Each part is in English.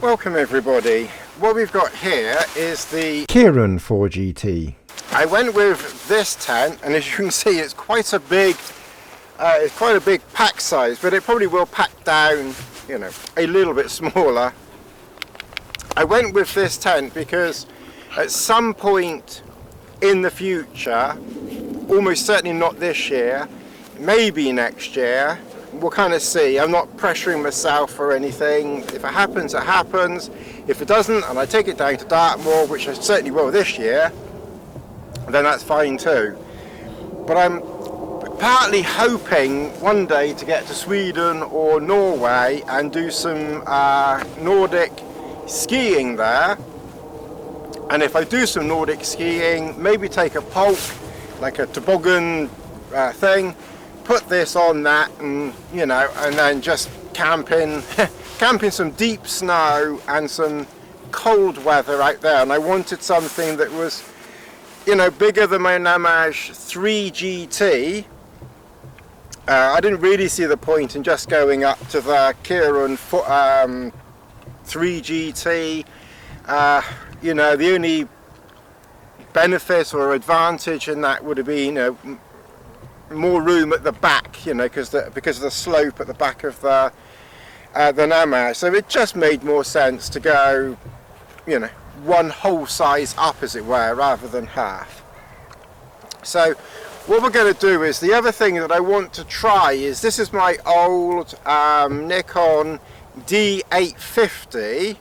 Welcome everybody. What we've got here is the Keron 4GT. I went with this tent, and as you can see, it's quite a big pack size, but it probably will pack down, you know, a little bit smaller. I went with this tent because at some point in the future, almost certainly not this year, maybe next year, we'll kind of see. I'm not pressuring myself or anything. If it happens, it happens. If it doesn't, and I take it down to Dartmoor, which I certainly will this year, then that's fine too. But I'm partly hoping one day to get to Sweden or Norway and do some Nordic skiing there. And if I do some Nordic skiing, maybe take a pulk, like a toboggan thing, put this on that, and you know, and then just camping some deep snow and some cold weather out there. And I wanted something that was, you know, bigger than my Namage 3GT. I didn't really see the point in just going up to the Keron 3GT. You know, the only benefit or advantage in that would have been, you know, more room at the back, you know, because of the slope at the back of the Namage. So it just made more sense to go, you know, one whole size up, as it were, rather than half. So what we're going to do is, the other thing that I want to try is, this is my old Nikon D850,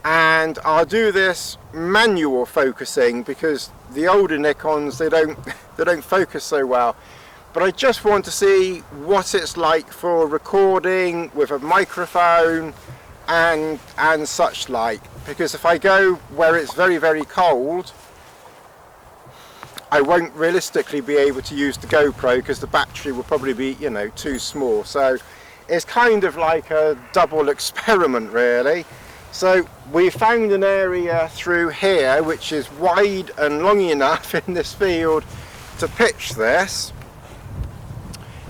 and I'll do this manual focusing because the older Nikons, they don't focus so well. But I just want to see what it's like for recording with a microphone and such like, because if I go where it's very, very cold, I won't realistically be able to use the GoPro because the battery will probably be, you know, too small. So it's kind of like a double experiment really. So we found an area through here which is wide and long enough in this field to pitch this.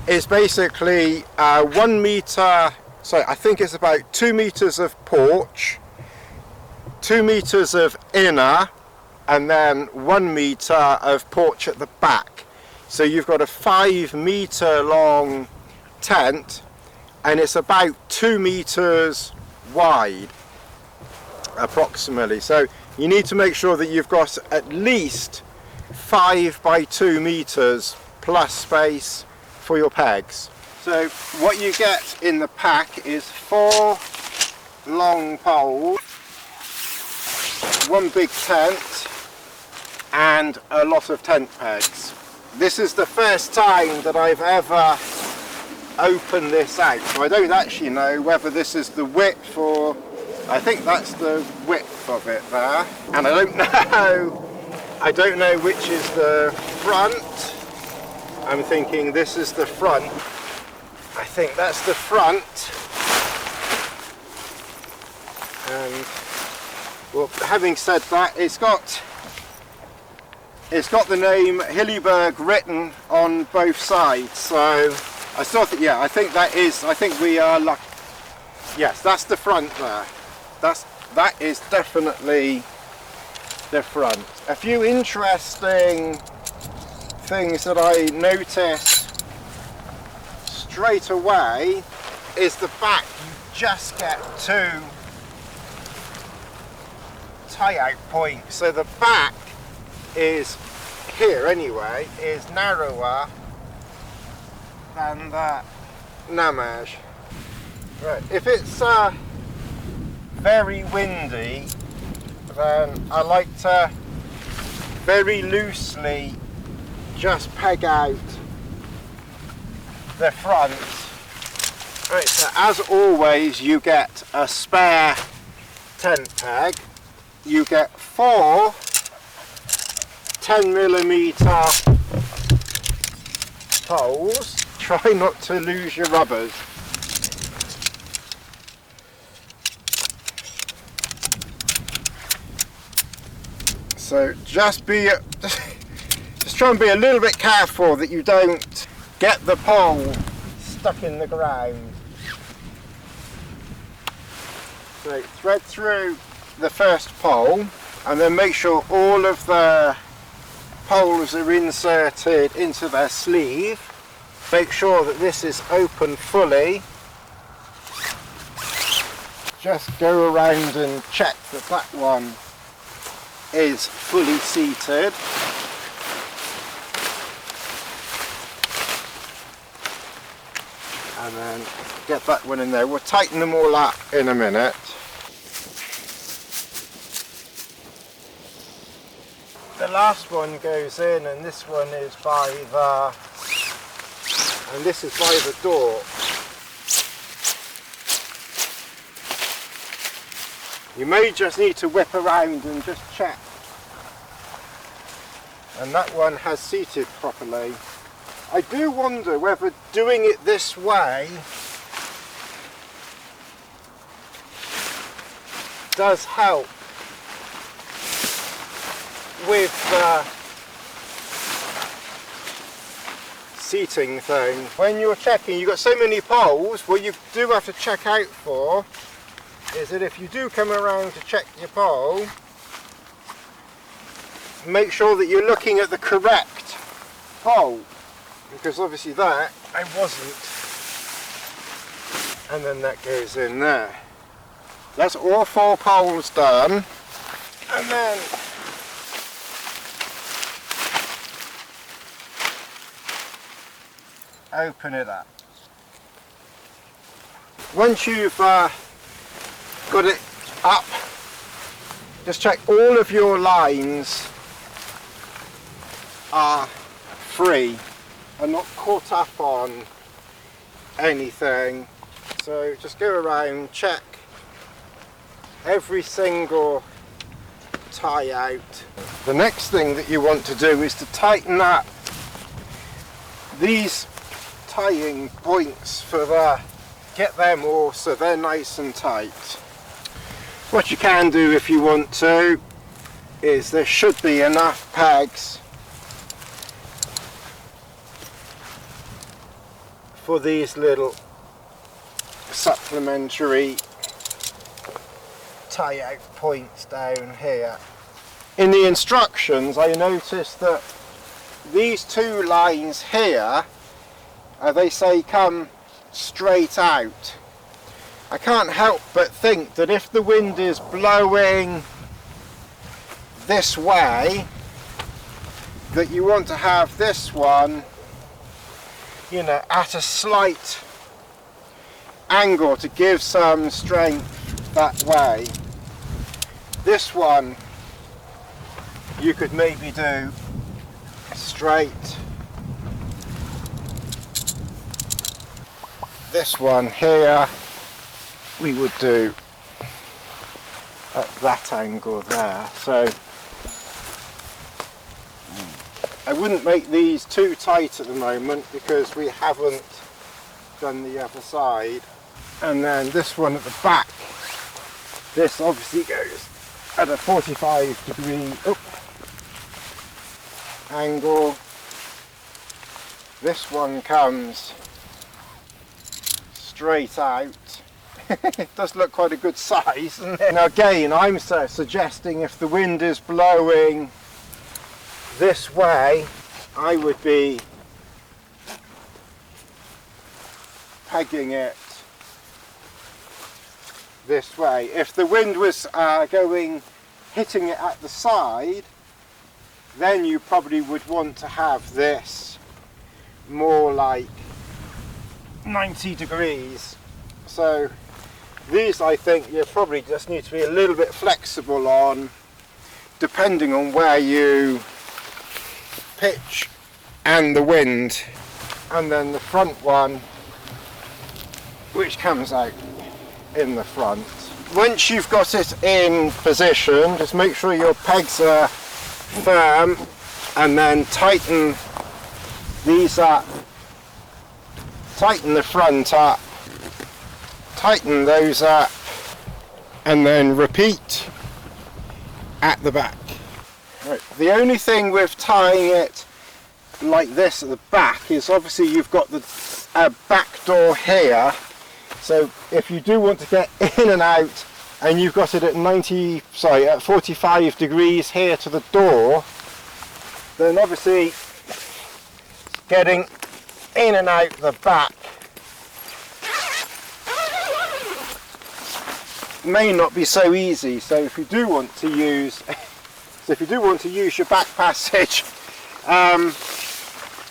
It's basically 1 meter, so I think it's about 2 meters of porch, 2 meters of inner, and then 1 meter of porch at the back. So you've got a 5 meter long tent, and it's about 2 meters wide approximately. So you need to make sure that you've got at least 5 by 2 meters plus space for your pegs. So what you get in the pack is 4 long poles, 1 big tent, and a lot of tent pegs. This is the first time that I've ever opened this out, so I don't actually know whether this is the width or, I think that's the width of it there, and I don't know which is the front. I'm thinking this is the front. I think that's the front. And well, having said that, it's got the name Hilleberg written on both sides. So I thought that, yeah, I think we are lucky. Yes, that's the front there. That is definitely the front. A few interesting things that I noticed straight away is the back. You just get 2 tie-out points. So the back is, here anyway, is narrower than the Namage. Right, if it's very windy, then I like to very loosely just peg out the front. Right, so as always, you get a spare tent peg. You get 4 10mm poles. Try not to lose your rubbers. So just try and be a little bit careful that you don't get the pole stuck in the ground. So thread through the first pole and then make sure all of the poles are inserted into their sleeve. Make sure that this is open fully. Just go around and check that that one is fully seated. And then get that one in there. We'll tighten them all up in a minute. The last one goes in, and this one is by the, and this is by the door. You may just need to whip around and just check. And that one has seated properly. I do wonder whether doing it this way does help with the seating thing. When you're checking, you've got so many poles, what you do have to check out for is that if you do come around to check your pole, make sure that you're looking at the correct pole, because obviously that I wasn't. And then that goes in there. That's all 4 poles done. And then open it up. Once you've got it up, just check all of your lines are free and not caught up on anything. So just go around, check every single tie out. The next thing that you want to do is to tighten up these tying points for the, get them all so they're nice and tight. What you can do if you want to is there should be enough pegs for these little supplementary tie out points down here. In the instructions I noticed that these 2 lines here, they say come straight out. I can't help but think that if the wind is blowing this way, that you want to have this one, you know, at a slight angle to give some strength that way. This one you could maybe do straight. This one here we would do at that angle there. So I wouldn't make these too tight at the moment because we haven't done the other side. And then this one at the back, this obviously goes at a 45-degree angle. This one comes straight out. It does look quite a good size. And again, I'm suggesting if the wind is blowing this way, I would be pegging it this way. If the wind was hitting it at the side, then you probably would want to have this more like 90 degrees. So these, I think you probably just need to be a little bit flexible on, depending on where you pitch and the wind. And then the front one, which comes out in the front. Once you've got it in position, just make sure your pegs are firm and then tighten these up. Tighten the front up, tighten those up, and then repeat at the back. Right. The only thing with tying it like this at the back is obviously you've got the back door here, so if you do want to get in and out and you've got it at at 45 degrees here to the door, then obviously getting in and out the back may not be so easy. So if you do want to use your back passage,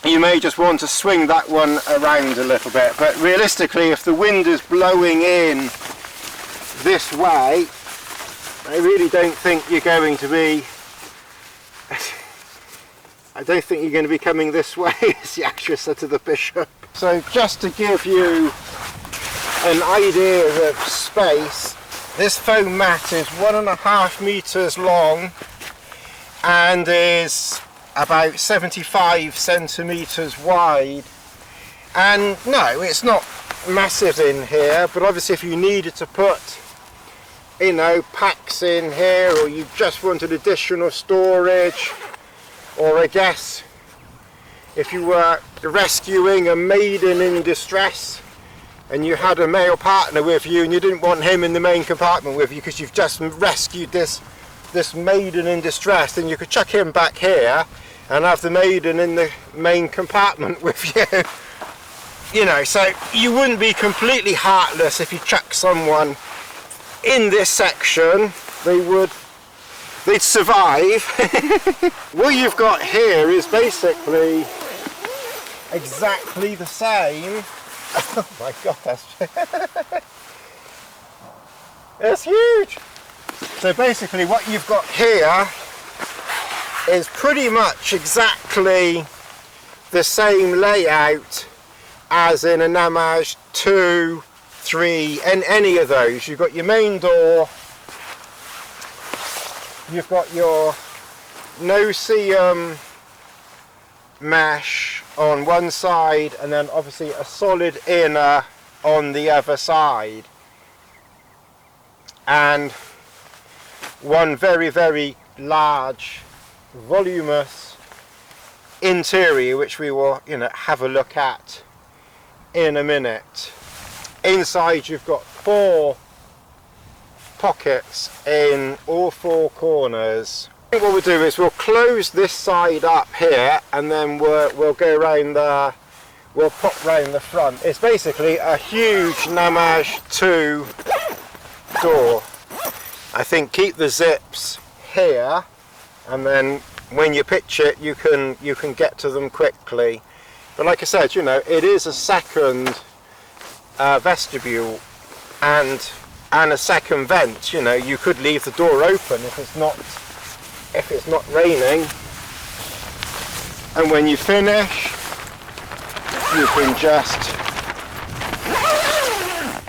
you may just want to swing that one around a little bit. But realistically, if the wind is blowing in this way, I really don't think you're going to be coming this way, as the actress said to the bishop. So just to give you an idea of space, this foam mat is 1.5 meters long and is about 75 centimeters wide. And no, it's not massive in here, but obviously if you needed to put, you know, packs in here, or you just wanted additional storage, or I guess if you were rescuing a maiden in distress and you had a male partner with you and you didn't want him in the main compartment with you because you've just rescued this maiden in distress, then you could chuck him back here and have the maiden in the main compartment with you. You know, so you wouldn't be completely heartless if you chuck someone in this section. They'd survive. What you've got here is basically exactly the same. Oh my god, that's huge. So basically what you've got here is pretty much exactly the same layout as in a Namage 2, 3, and any of those. You've got your main door, you've got your no-seam mesh on one side, and then obviously a solid inner on the other side, and one very, very large, voluminous interior, which we will, you know, have a look at in a minute. Inside you've got 4 pockets in all 4 corners. I think what we'll do is we'll close this side up here, and then we'll go around we'll pop round the front. It's basically a huge Namage 2 door. I think keep the zips here, and then when you pitch it you can get to them quickly. But like I said, you know, it is a second vestibule and a second vent. You know, you could leave the door open if it's not raining, and when you finish you can just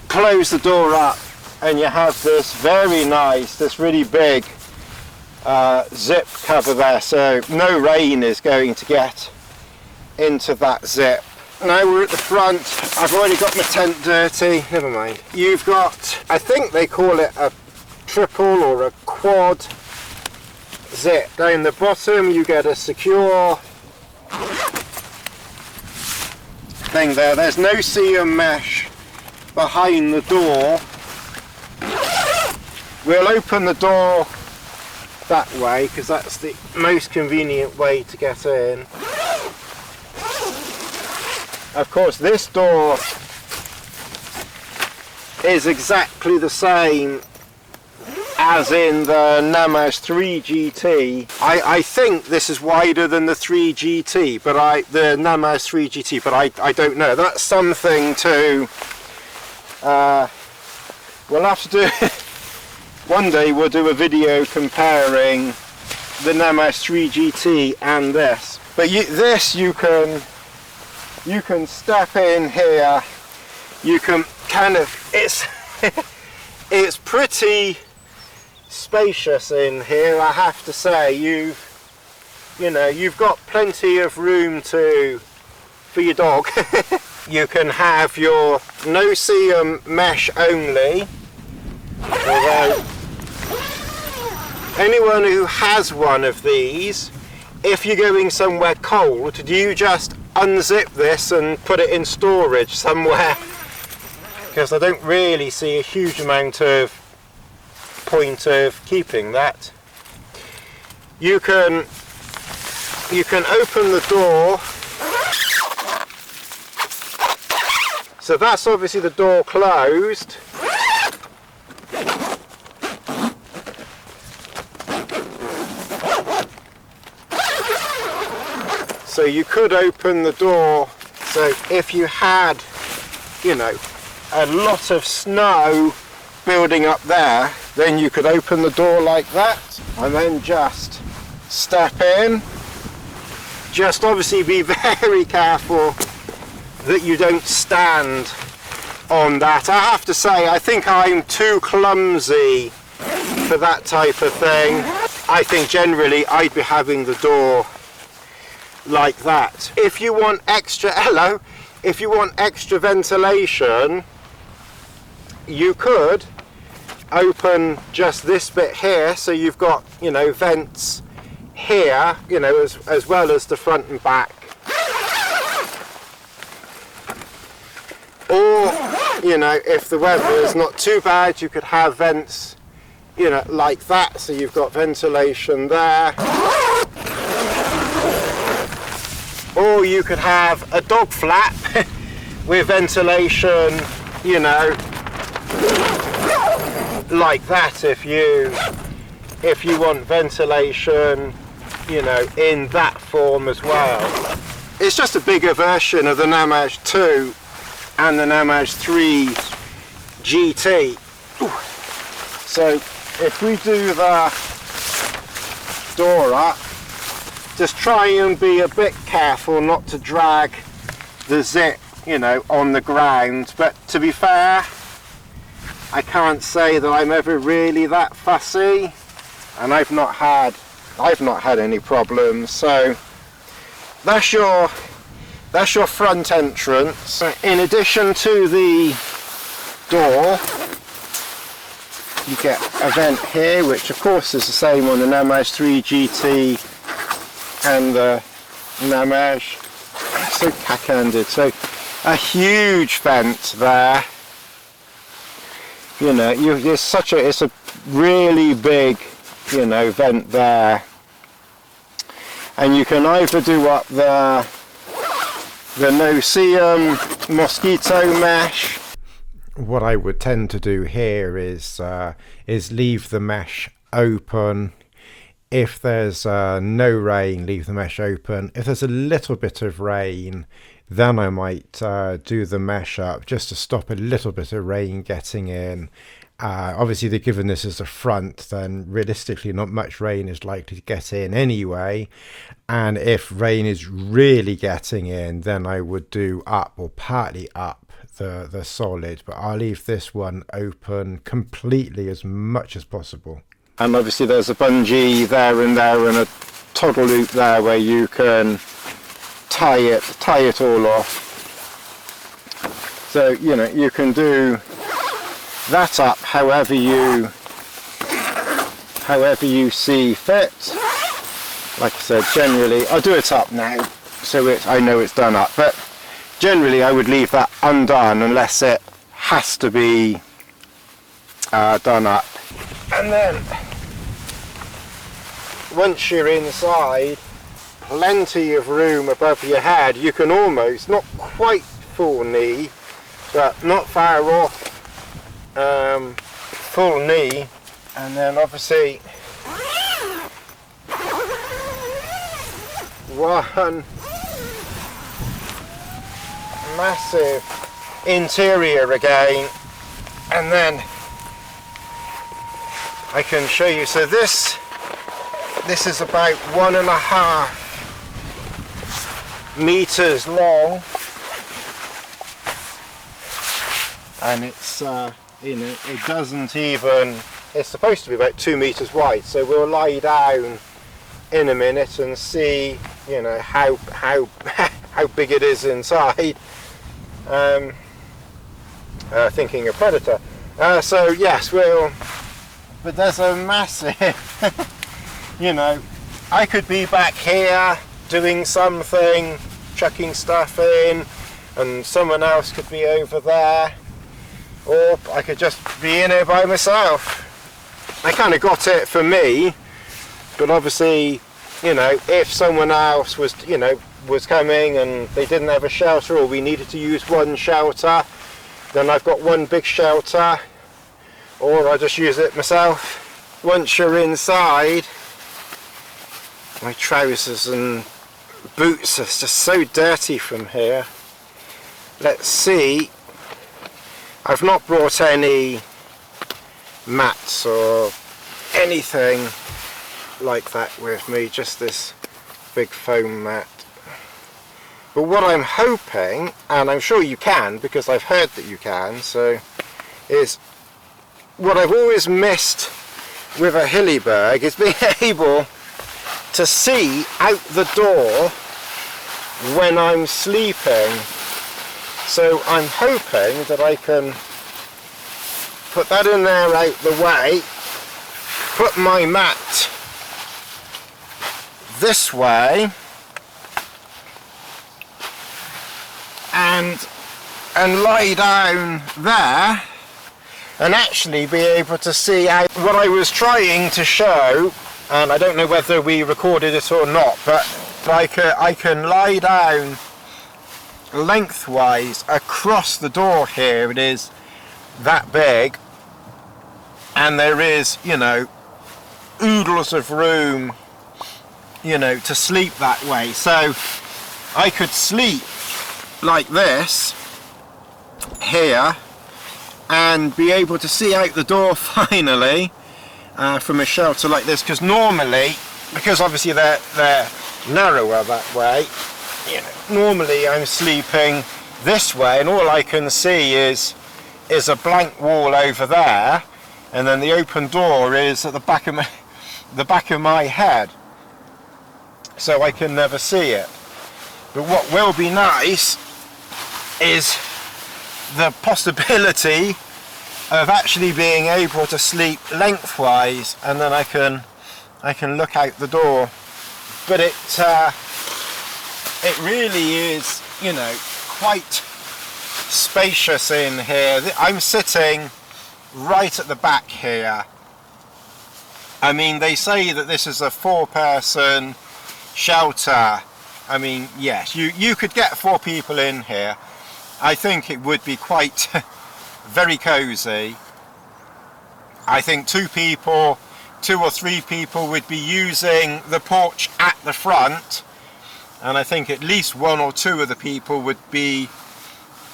close the door up, and you have this very nice, this really big zip cover there, so no rain is going to get into that zip. Now we're at the front. I've already got my tent dirty, never mind. You've got, I think they call it a triple or a quad zip. Down the bottom you get a secure thing there. There's no seam mesh behind the door. We'll open the door that way because that's the most convenient way to get in. Of course, this door is exactly the same as in the Namage 3 GT. I think this is wider than the 3 GT, but the Namage 3 GT, but I don't know. That's something to we'll have to do. One day we'll do a video comparing the Namage 3 GT and this. But this you can step in here. You can kind of, it's pretty spacious in here, I have to say. You've got plenty of room for your dog. You can have your no-seam mesh only, although anyone who has one of these, if you're going somewhere cold, do you just unzip this and put it in storage somewhere? Because I don't really see a huge amount of point of keeping that. You can open the door. So that's obviously the door closed. So you could open the door, so if you had, you know, a lot of snow building up there, then you could open the door like that and then just step in. Just obviously be very careful that you don't stand on that. I have to say, I think I'm too clumsy for that type of thing. I think generally I'd be having the door like that. If you want extra, if you want extra ventilation, you could open just this bit here, so you've got, you know, vents here, you know, as well as the front and back. Or, you know, if the weather is not too bad, you could have vents, you know, like that, so you've got ventilation there. Or you could have a dog flap with ventilation, you know, like that, if you want ventilation, you know, in that form as well. It's just a bigger version of the Namaj 2 and the Namaj 3 GT. So if we do the door up, just try and be a bit careful not to drag the zip, you know, on the ground. But to be fair, I can't say that I'm ever really that fussy, and I've not had any problems. So that's your front entrance. In addition to the door, you get a vent here, which of course is the same on the Namaj 3 GT and the Namaj. So cack-handed. So a huge vent there. You know, it's a really big, you know, vent there. And you can either do up the no-see mosquito mesh. What I would tend to do here is leave the mesh open. If there's no rain, leave the mesh open. If there's a little bit of rain, then I might do the mesh up just to stop a little bit of rain getting in. Obviously, given this as a front, then realistically not much rain is likely to get in anyway. And if rain is really getting in, then I would do up or partly up the solid. But I'll leave this one open completely as much as possible. And obviously there's a bungee there and a toggle loop there where you can tie it all off. So, you know, you can do that up however you see fit. Like I said, generally I'll do it up now so I know it's done up, but generally I would leave that undone unless it has to be done up. And then once you're inside, plenty of room above your head. You can almost, not quite full knee, but not far off full knee. And then obviously one massive interior again. And then I can show you. So this is about 1.5 meters long, and it's you know, it doesn't even, it's supposed to be about 2 meters wide. So we'll lie down in a minute and see, you know, how big it is inside. Thinking a predator. So yes, but there's a massive you know, I could be back here doing something, chucking stuff in, and someone else could be over there, or I could just be in here by myself. I kind of got it for me, but obviously, you know, if someone else was, you know, was coming and they didn't have a shelter, or we needed to use one shelter, then I've got one big shelter, or I just use it myself. Once you're inside, my trousers and boots are just so dirty from here. Let's see, I've not brought any mats or anything like that with me, just this big foam mat. But what I'm hoping, and I'm sure you can because I've heard that you can, so is what I've always missed with a Hilleberg is being able to see out the door when I'm sleeping. So I'm hoping that I can put that in there out the way, put my mat this way, and lie down there, and actually be able to see out. What I was trying to show, and I don't know whether we recorded it or not, but I can lie down lengthwise across the door here. It is that big, and there is, you know, oodles of room, you know, to sleep that way. So I could sleep like this here and be able to see out the door finally from a shelter like this, because normally, because obviously they're narrower that way, you know, normally I'm sleeping this way and all I can see is a blank wall over there, and then the open door is at the back of my head, so I can never see it. But what will be nice is the possibility of actually being able to sleep lengthwise, and then I can look out the door. But it really is, you know, quite spacious in here. I'm sitting right at the back here. I mean, they say that this is a 4-person shelter. I mean, yes, you could get 4 people in here. I think it would be quite very cozy. I think 2 or 3 people would be using the porch at the front, and I think at least 1 or 2 of the people would be,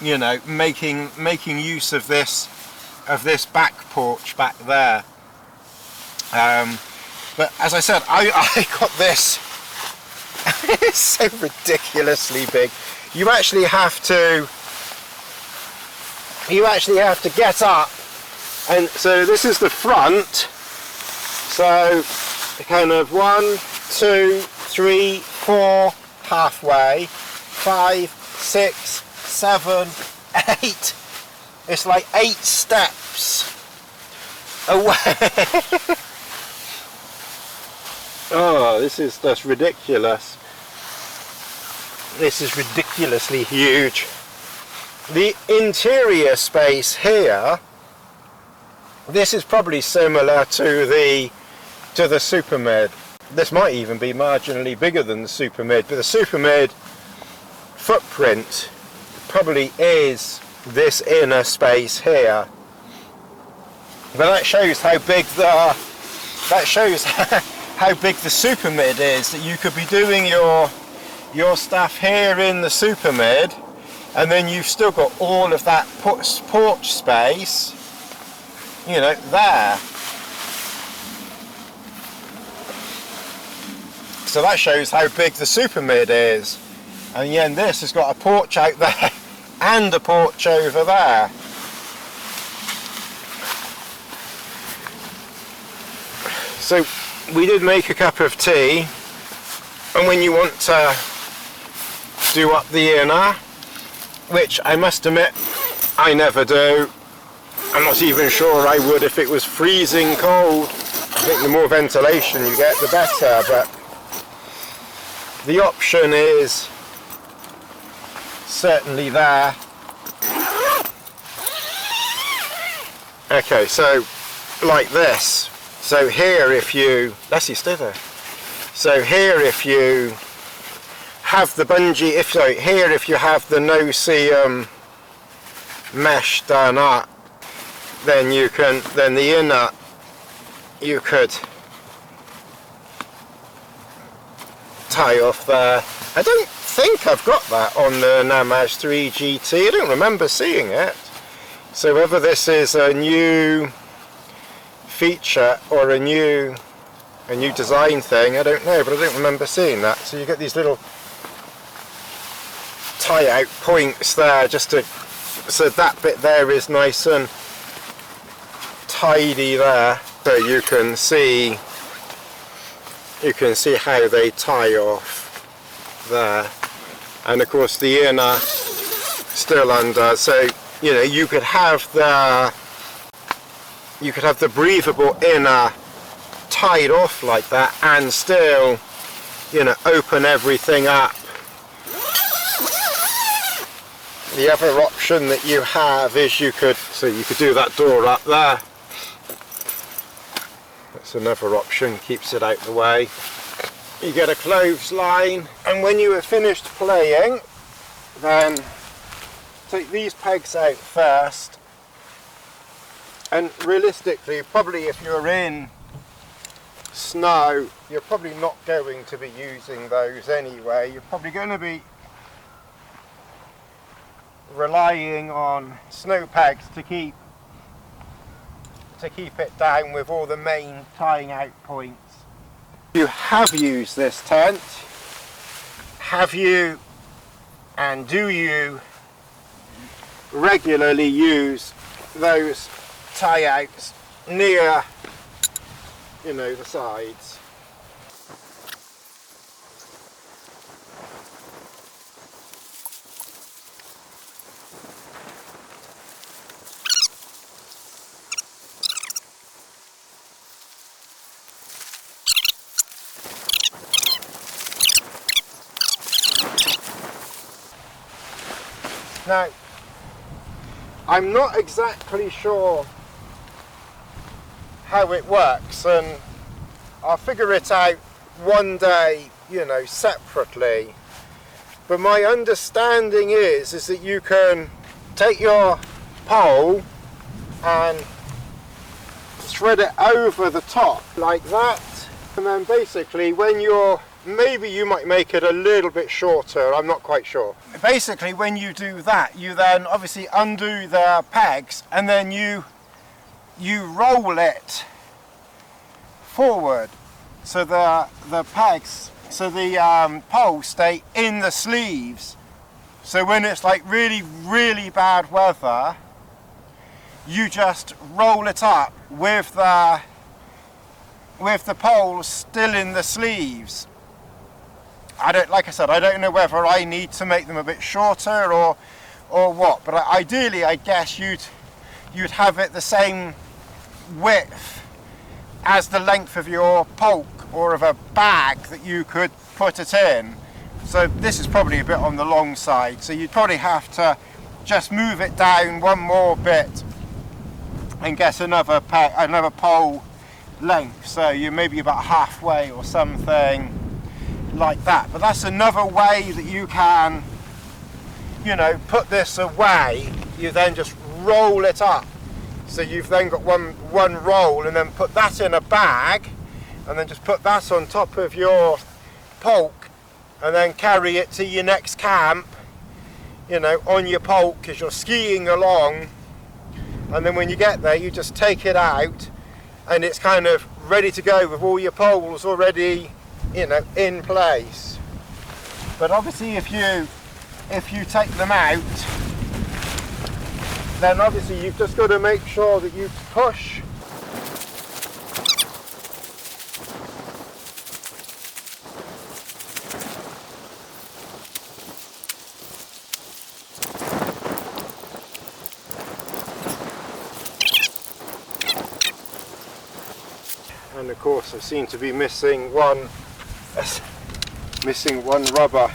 you know, making use of this back porch back there. But as I said, I got this. It's so ridiculously big. You actually have to get up, and so this is the front. So kind of 1, 2, 3, 4, halfway, 5, 6, 7, 8. It's like 8 steps away. Oh, this is just ridiculous. This is ridiculously huge. The interior space here, this is probably similar to the Super Mid. This might even be marginally bigger than the Super Mid, but the Super Mid footprint probably is this inner space here. But that shows how big how big the Super Mid is, that you could be doing your stuff here in the Super Mid, and then you've still got all of that porch space, you know, there. So that shows how big the Super Mid is. And then this has got a porch out there and a porch over there. So we did make a cup of tea, and when you want to do up the inner, which I must admit I never do, I'm not even sure I would if it was freezing cold. I think the more ventilation you get, the better, but the option is certainly there. Okay, so like this. So here if you, let's stay there. So here if you have the bungee, here if you have the no-seam mesh done up, then you can, then the inner, you could tie off there. I don't think I've got that on the Namaz 3 GT. I don't remember seeing it. So whether this is a new feature or a new design thing, I don't know, but I don't remember seeing that. So you get these little tie out points there, just to, so that bit there is nice and tidy there, so you can see how they tie off there. And of course the inner still under, so you know, you could have the breathable inner tied off like that and still, you know, open everything up. The other option that you have is you could do that door up there. That's another option, keeps it out the way. You get a clothesline, and when you have finished playing, then take these pegs out first, and realistically, probably if you're in snow, you're probably not going to be using those anyway. You're probably going to be relying on snow pegs to keep it down with all the main tying out points. You have used this tent. Have you, and do you regularly use those tie outs near, you know, the sides? Now, I'm not exactly sure how it works, and I'll figure it out one day, you know, separately. But my understanding is that you can take your pole and thread it over the top like that, and then basically when you're, maybe you might make it a little bit shorter, I'm not quite sure. Basically when you do that, you then obviously undo the pegs, and then you roll it forward, so the pegs, so the poles stay in the sleeves. So when it's like really, really bad weather, you just roll it up with the poles still in the sleeves. Like I said, I don't know whether I need to make them a bit shorter or what, but ideally I guess you'd have it the same width as the length of your pulk or of a bag that you could put it in. So this is probably a bit on the long side, so you'd probably have to just move it down one more bit and get another pole length, so you're maybe about halfway or something like that. But that's another way that you can, you know, put this away. You then just roll it up, so you've then got one roll, and then put that in a bag, and then just put that on top of your pulk, and then carry it to your next camp, you know, on your pulk as you're skiing along. And then when you get there, you just take it out, and it's kind of ready to go with all your poles already, you know, in place. But obviously if you take them out, then obviously you've just got to make sure that you push and of course I seem to be missing one rubber.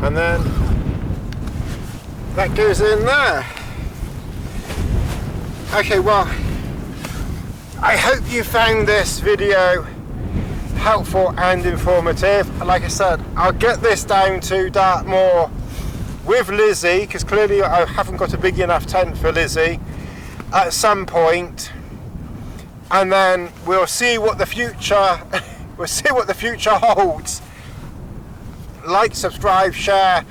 and then that goes in there. Okay, well, I hope you found this video helpful and informative. Like I said, I'll get this down to Dartmoor with Lizzie, because clearly I haven't got a big enough tent for Lizzie at some point, and then we'll see what the future holds. Like, subscribe, share,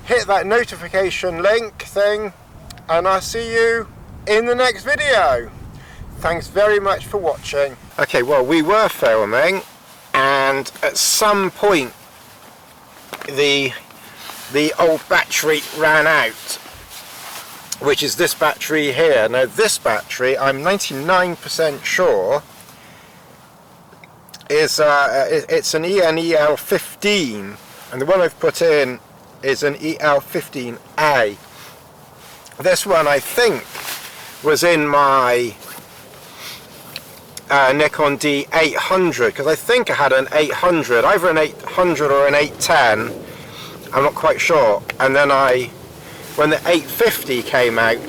hit that notification link thing, and I'll see you in the next video. Thanks very much for watching. Okay, well, we were filming, and at some point the old battery ran out, which is this battery here. Now this battery, I'm 99% sure, is it's an EL15, and the one I've put in is an EL15A. This one, I think, was in my Nikon D850, because I think I had an 800, either an 800 or an 810, I'm not quite sure. And then when the 850 came out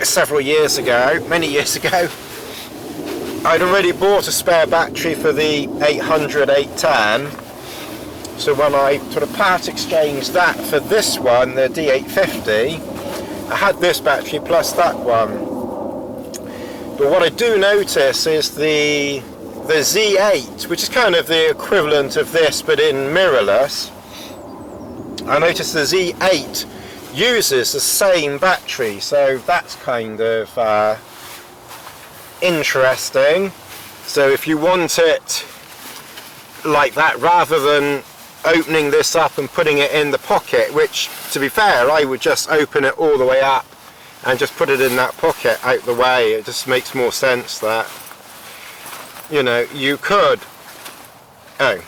several years ago, many years ago, I'd already bought a spare battery for the 800, 810. So when I sort of part exchanged that for this one, the D850, I had this battery plus that one. But what I do notice is the Z8, which is kind of the equivalent of this but in mirrorless. I noticed the Z8 uses the same battery, so that's kind of interesting. So if you want it like that, rather than opening this up and putting it in the pocket, which, to be fair, I would just open it all the way up and just put it in that pocket out the way. It just makes more sense that, you know, you could, oh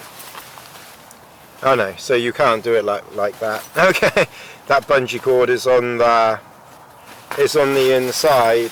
no, so you can't do it like that. Okay, that bungee cord is on the inside.